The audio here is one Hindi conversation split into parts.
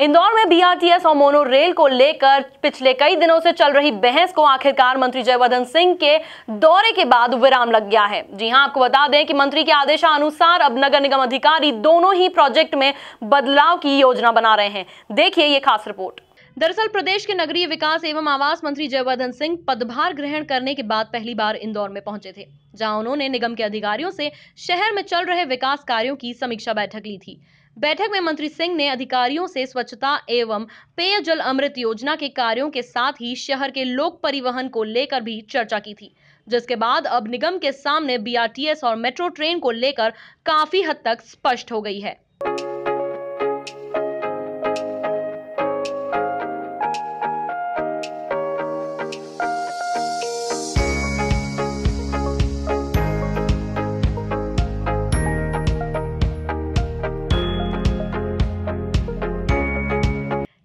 इंदौर में बीआरटीएस और मोनो रेल को लेकर पिछले कई दिनों से चल रही बहस को आखिरकार मंत्री जयवर्धन सिंह के दौरे के बाद विराम लग गया है। जी हां, आपको बता दें कि मंत्री के आदेशानुसार अब नगर निगम अधिकारी दोनों ही प्रोजेक्ट में बदलाव की योजना बना रहे हैं। देखिए ये खास रिपोर्ट। दरअसल प्रदेश के नगरीय विकास एवं आवास मंत्री जयवर्धन सिंह पदभार ग्रहण करने के बाद पहली बार इंदौर में पहुंचे थे, जहां उन्होंने निगम के अधिकारियों से शहर में चल रहे विकास कार्यों की समीक्षा बैठक ली थी। बैठक में मंत्री सिंह ने अधिकारियों से स्वच्छता एवं पेयजल अमृत योजना के कार्यों के साथ ही शहर के लोक परिवहन को लेकर भी चर्चा की थी, जिसके बाद अब निगम के सामने बीआरटीएस और मेट्रो ट्रेन को लेकर काफी हद तक स्पष्ट हो गई है।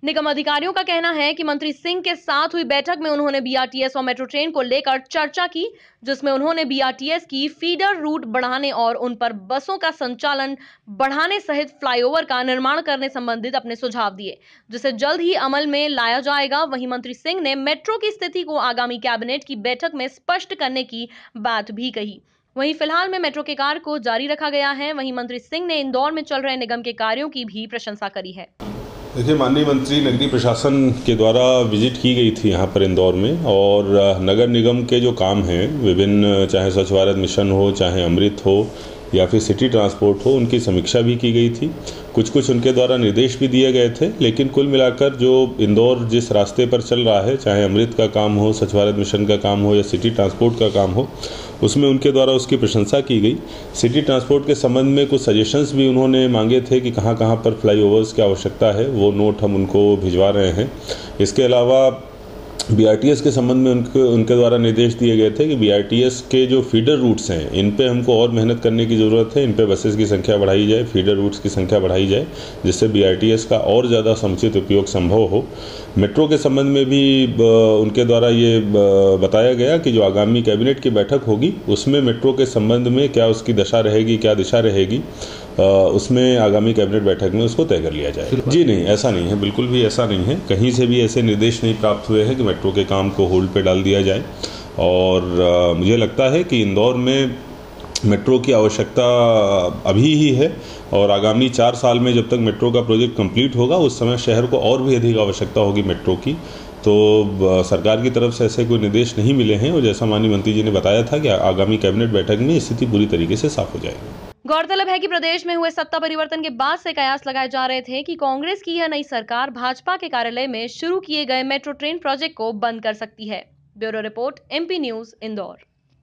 निगम अधिकारियों का कहना है कि मंत्री सिंह के साथ हुई बैठक में उन्होंने बीआरटीएस और मेट्रो ट्रेन को लेकर चर्चा की, जिसमें उन्होंने बीआरटीएस की फीडर रूट बढ़ाने और उन पर बसों का संचालन बढ़ाने सहित फ्लाईओवर का निर्माण करने संबंधित अपने सुझाव दिए, जिसे जल्द ही अमल में लाया जाएगा। वहीं मंत्री सिंह ने मेट्रो की स्थिति को आगामी कैबिनेट की बैठक में स्पष्ट करने की बात भी कही। वहीं फिलहाल में मेट्रो के कार्य को जारी रखा गया है। वहीं मंत्री सिंह ने इंदौर में चल रहे निगम के कार्यों की भी प्रशंसा करी है। देखिए, माननीय मंत्री नगरीय प्रशासन के द्वारा विजिट की गई थी यहाँ पर इंदौर में, और नगर निगम के जो काम हैं विभिन्न, चाहे स्वच्छ भारत मिशन हो, चाहे अमृत हो या फिर सिटी ट्रांसपोर्ट हो, उनकी समीक्षा भी की गई थी। कुछ उनके द्वारा निर्देश भी दिए गए थे, लेकिन कुल मिलाकर जो इंदौर जिस रास्ते पर चल रहा है, चाहे अमृत का काम हो, स्वच्छ भारत मिशन का काम हो या सिटी ट्रांसपोर्ट का काम हो, उसमें उनके द्वारा उसकी प्रशंसा की गई। सिटी ट्रांसपोर्ट के संबंध में कुछ सजेशंस भी उन्होंने मांगे थे कि कहाँ पर फ्लाईओवर्स की आवश्यकता है, वो नोट हम उनको भिजवा रहे हैं। इसके अलावा बीआरटीएस के संबंध में उनके द्वारा निर्देश दिए गए थे कि बीआरटीएस के जो फीडर रूट्स हैं, इन पे हमको और मेहनत करने की ज़रूरत है। इन पे बसेस की संख्या बढ़ाई जाए, फीडर रूट्स की संख्या बढ़ाई जाए, जिससे बीआरटीएस का और ज़्यादा समुचित उपयोग संभव हो। मेट्रो के संबंध में भी उनके द्वारा ये बताया गया कि जो आगामी कैबिनेट की बैठक होगी, उसमें मेट्रो के संबंध में क्या उसकी दशा रहेगी, क्या दिशा रहेगी, उसमें आगामी कैबिनेट बैठक में उसको तय कर लिया जाएगा। जी नहीं, ऐसा नहीं है, बिल्कुल भी ऐसा नहीं है। कहीं से भी ऐसे निर्देश नहीं प्राप्त हुए हैं कि मेट्रो के काम को होल्ड पे डाल दिया जाए। और मुझे लगता है कि इंदौर में मेट्रो की आवश्यकता अभी ही है, और आगामी 4 साल में जब तक मेट्रो का प्रोजेक्ट कंप्लीट होगा, उस समय शहर को और भी अधिक आवश्यकता होगी मेट्रो की। तो सरकार की तरफ से ऐसे कोई निर्देश नहीं मिले हैं, और जैसा माननीय मंत्री जी ने बताया था कि आगामी कैबिनेट बैठक में स्थिति पूरी तरीके से साफ हो जाएगी। गौरतलब है कि प्रदेश में हुए सत्ता परिवर्तन के बाद से कयास लगाए जा रहे थे कि कांग्रेस की यह नई सरकार भाजपा के कार्यालय में शुरू किए गए मेट्रो ट्रेन प्रोजेक्ट को बंद कर सकती है। Bureau report, MP news, Indore.